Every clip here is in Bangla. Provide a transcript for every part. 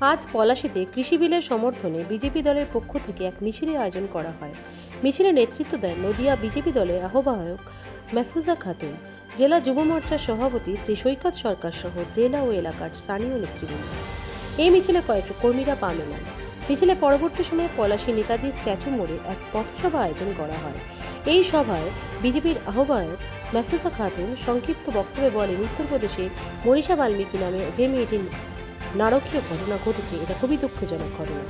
আজ পলাশীতে কৃষি বিলের সমর্থনে বিজেপি দলের পক্ষ থেকে এক মিছিলের আয়োজন করা হয়। মিছিলে নেতৃত্ব দেন নদিয়া বিজেপি দলের আহ্বায়ক মেহফুজা খাতুন, জেলা যুব মোর্চার সভাপতি শ্রী সৈকত সরকার সহ জেলা ও এলাকার স্থানীয় নেতৃবৃন্দ। এই মিছিলে কয়েক কর্মীরা পা মেলান। মিছিলে পরবর্তী সময়ে পলাশী নেতাজি স্ট্যাচু মোড়ে এক পথসভা আয়োজন করা হয়। এই সভায় বিজেপির আহ্বায়ক মেহফুজা খাতুন সংক্ষিপ্ত বক্তব্যে বলেন, উত্তরপ্রদেশের মনীষা বাল্মীকি নামে যে মেয়েটির নারকীয় ঘটনা ঘটেছে, এটা খুবই দুঃখজনক ঘটনা।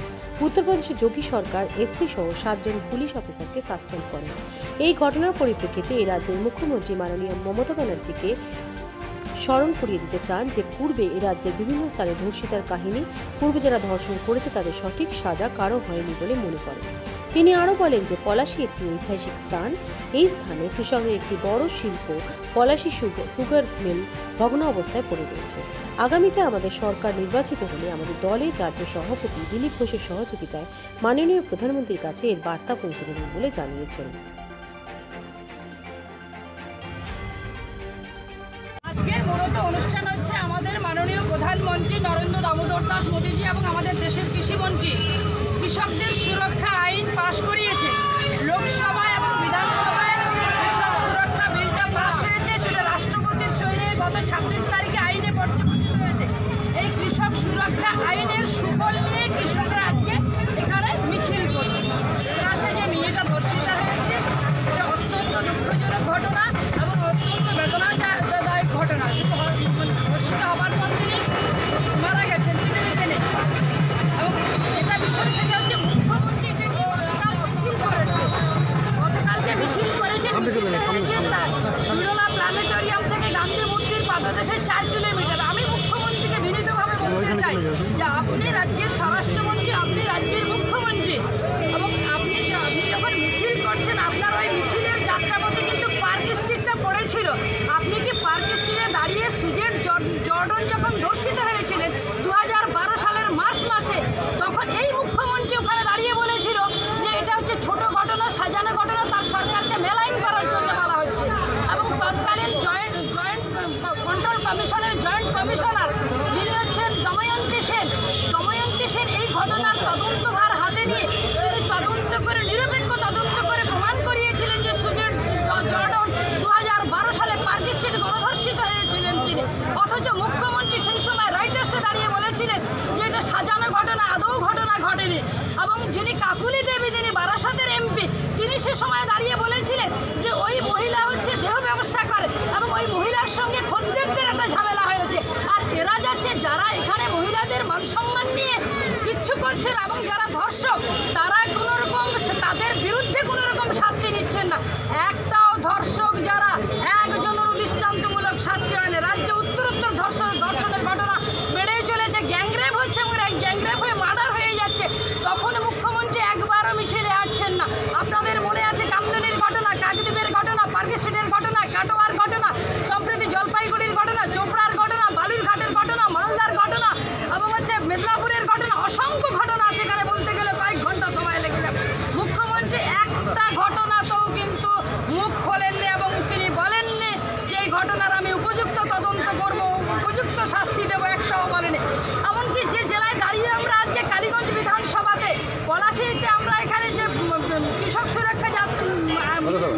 উত্তরপ্রদেশে যোগী সরকার এসপি সহ 7 জন পুলিশ অফিসারকে সাসপেন্ড করেন। এই ঘটনার পরিপ্রেক্ষিতে এই রাজ্যের মুখ্যমন্ত্রী মাননীয় মমতা ব্যানার্জিকে স্মরণ করিয়ে দিতে চান যে পূর্বে এই রাজ্যের বিভিন্ন স্থানে ধর্ষিতার কাহিনী, পূর্বে যারা ধর্ষণ করেছে তাদের সঠিক সাজা কারো হয়নি বলে মনে করেন। তিনি আরও বলেন যে পলাশী একটি ঐতিহাসিক স্থান। এই স্থানে কৃষকের একটি বড় শিল্প পলাশী সুগার মিল ভগ্ন অবস্থায় পড়ে রয়েছে। আগামীতে আমাদের সরকার নির্বাচিত হলে আমাদের দলের রাজ্য সভাপতি দিলীপ ঘোষের সহযোগিতায় মাননীয় প্রধানমন্ত্রীর কাছে এর বার্তা পৌঁছে দেবেন বলে জানিয়েছেন। আজকের মূলত অনুষ্ঠান হচ্ছে আমাদের মাননীয় প্রধানমন্ত্রী নরেন্দ্র দামোদর দাস মোদীজি এবং আমাদের দেশের কৃষিমন্ত্রী কৃষকদের সুরক্ষা আইন পাশ করিয়েছে। লোকসভায় এবং বিধানসভায় কৃষক সুরক্ষা বিলটা পাশ হয়েছে, সেটা রাষ্ট্রপতির সইয়ে গত 26 তারিখে আইনে পর্যবেসিত হয়েছে। এই কৃষক সুরক্ষা আইনের সুফল নিয়ে কৃষকরা আজকে এখানে মিছিল করছে। পাশে যে মেয়েটা ধর্ষিতা হয়েছে, এটা অত্যন্ত দুঃখজনক ঘটনা এবং অত্যন্ত বেদনাদায়ক ঘটনা। ধর্ষিত হবার পর তিনি মারা গেছেন, পৃথিবীতে নেই। এবং এটা বিষয় সেটা হচ্ছে মুখ্যমন্ত্রী মিছিল করেছে। গতকাল যে মিছিল করেছেন বিড়লা প্ল্যানেটোরিয়াম থেকে গান্ধী মূর্তির পাদদেশে 4 কিলোমিটার। আমি মুখ্যমন্ত্রীকে বিনীতভাবে বলতে চাই যে আপনি রাজ্যের স্বরাষ্ট্রমন্ত্রী, আপনি রাজ্যের মুখ্যমন্ত্রী, এবং আপনি যখন মিছিল করছেন আপনার ওই মিছিলের যাত্রাপথে কিন্তু পার্ক স্ট্রিটটা পড়েছিল। আপনি কি পার্ক স্ট্রিটে দাঁড়িয়ে সুজেট জর্ডন যখন ধর্ষিত হয়েছিলেন 2012 সালের মার্চ মাসে, তখন এই মুখ্যমন্ত্রী ওখানে দাঁড়িয়ে বলেছিল যে এটা হচ্ছে ছোট ঘটনা, সাজানো ঘটনা, তার সরকারকে মেলাইন করার জন্য বলা হচ্ছে। এবং তৎকালীন জয়েন্ট কন্ট্রোল কমিশনের জয়েন্ট কমিশনার যিনি হচ্ছেন দময়ন্তী সেন এই ঘটনার তদন্তভার হাতে নিয়ে তিনি তদন্ত করে, নিরপেক্ষ তদন্ত করে প্রমাণ করিয়েছিলেন যে সুজেট জর্ডন 2012 সালে পার্ক স্ট্রিট গণধর্ষিত হয়েছিলেন তিনি। অথচ মুখ্যমন্ত্রী সেই সময় রয়টার্সে দাঁড়িয়ে বলেছিলেন যে এটা সাজানো ঘটনা, আদৌ ঘটনা ঘটেনি। এবং যিনি কাকুলি দেবী, যিনি বারাসতের এমপি, তিনি সে সময় দাঁড়িয়ে বলেছিলেন যে ওই মহিলা হচ্ছে দেহ ব্যবসা করে এবং ওই মহিলার সঙ্গে খদ্দেরদের একটা ঝামেলা হয়েছে। আর এরা যাচ্ছে যারা এখানে মহিলাদের মান সম্মান নিয়ে কিচ্ছু করছেন এবং যারা ধর্ষক তারা কোনোরকম তাদের বিরুদ্ধে কোনোরকম শাস্তি নিচ্ছেন না। একটাও ধর্ষক যারা একজনের দৃষ্টান্তমূলক শাস্তি হয়নি। রাজ্যে উত্তরোত্তর ধর্ষণের ঘটনা বেড়েই চলেছে, গ্যাংরেপ হচ্ছে এবং গ্যাংরেপ হয়ে মার্ডার হয়ে যাচ্ছে। তখন মুখ্যমন্ত্রী একবারও মিছিলে হাঁটছেন না। আপনাদের মনে আছে কামদুনির ঘটনা, কাকদ্বীপের ঘটনা, পার্ক স্ট্রিটের ঘটনা, কাটোয়ার ঘটনা, সম্প্রতি জলপাইগুড়ির ঘটনা, চোপড়ার ঘটনা, বালুরঘাটের ঘটনা, মালদার ঘটনা এবং হচ্ছে মেদিনীপুরের ঘটনা। অসংখ্য ঘটনা আছে, এখানে বলতে গেলে কয়েক ঘন্টা সময় লেগে যাবে। মুখ্যমন্ত্রী একটা ঘটনাতেও কিন্তু মুখ খোলেননি এবং তিনি বলেননি যে এই ঘটনার আমি উপযুক্ত তদন্ত করব, উপযুক্ত শাস্তি দেব, একটাও বলেনি। এমনকি যে জেলায় দাঁড়িয়ে আমরা আজকে কালীগঞ্জ বিধানসভাতে পলাশীতে আমরা এখানে যে কৃষক সুরক্ষা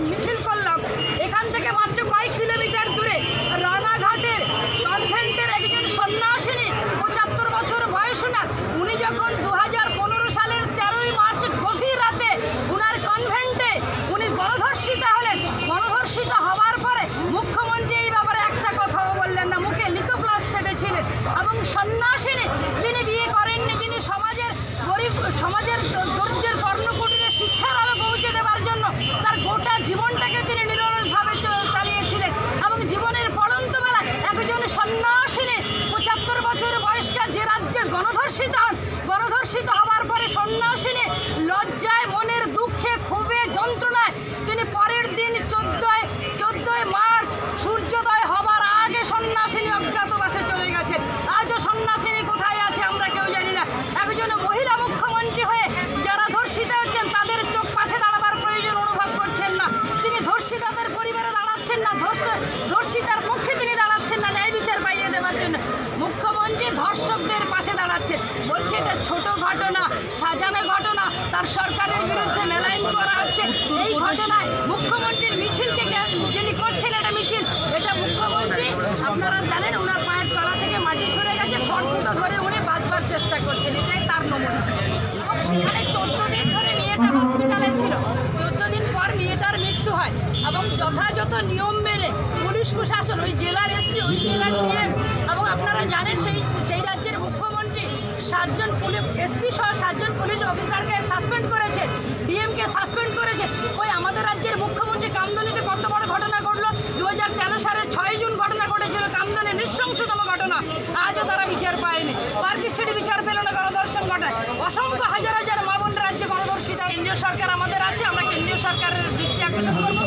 মিছিল করলাম, এখান থেকে মাত্র কয়েক কিলোমিটার দূরে রানাঘাটের কনভেন্টের একজন সন্ন্যাসিনী, 75 বছর বয়স ওনার, উনি যখন 2015 সালের 13ই মার্চ গভীর রাতে উনার কনভেন্টে উনি গণধর্ষিতা হলেন। গণধর্ষিত হওয়ার পরে মুখ্যমন্ত্রী এই ব্যাপারে একটা কথাও বললেন না, মুখে লিকোপ্লাস সেটেছিলেন। এবং সন্ন্যাসিনী যিনি বিয়ে করেননি, যিনি সমাজের গরিব, সমাজের দরিদ্রের কর্ণকুটিরে শিক্ষার আলো পৌঁছে দেওয়ার জন্য তার গোটা জীবনটাকে তিনি নিরলসভাবে চালিয়েছিলেন। এবং জীবনের পড়ন্ত বেলা একজন সন্ন্যাসিনী 75 বছর বয়স্কা যে রাজ্যে গণধর্ষিত হন, গণধর্ষিত হওয়ার পরে সন্ন্যাসিনী লজ্জায়, মনের দুঃখে, ক্ষোভে, যন্ত্রণায় তিনি পরের দিন 14 মার্চ সূর্যোদয় হবার আগে সন্ন্যাসিনী অজ্ঞাতবাসে চলে গেছেন। আজও সন্ন্যাসিনী কোথায় আছে আমরা কেউ জানি না। একজন মহিলা মুখ্যমন্ত্রী হয়ে যারা ধর্ষিতা হচ্ছেন তাদের চোখ পাশে দাঁড়াবার প্রয়োজন অনুভব করছেন না। তিনি ধর্ষিতাদের পরিবারে দাঁড়াচ্ছেন না, ধর্ষিতার পক্ষে তিনি দাঁড়াচ্ছেন না ন্যায় বিচার পাইয়ে দেওয়ার জন্য। মুখ্যমন্ত্রী ধর্ষকদের পাশে দাঁড়াচ্ছেন। নিয়ম মেনে পুলিশ প্রশাসন, ওই জেলার এসপি, ওই জেলার ডিএম এবং আপনারা জানেন সেই রাজ্যের মুখ্যমন্ত্রী 7 জন এসপি সহ 7 জন পুলিশ অফিসারকে সাসপেন্ড করেছে, ডিএমকে সাসপেন্ড করেছে। ওই আমাদের রাজ্যের মুখ্যমন্ত্রী কামদুনিতে কত বড় ঘটনা ঘটলো, 2013 সালের 6 জুন ঘটনা ঘটেছিল কামদুনি, নৃশংসতম ঘটনা। আজও তারা বিচার পায়নি, পার্কিস্টেডি বিচার পেল না, গণধর্ষণ ঘটায়। অসংখ্য হাজার হাজার মা বোন রাজ্যে গণধর্ষিতা। কেন্দ্রীয় সরকার আমাদের আছে, আমরা কেন্দ্রীয় সরকারের দৃষ্টি আকর্ষণ করবো।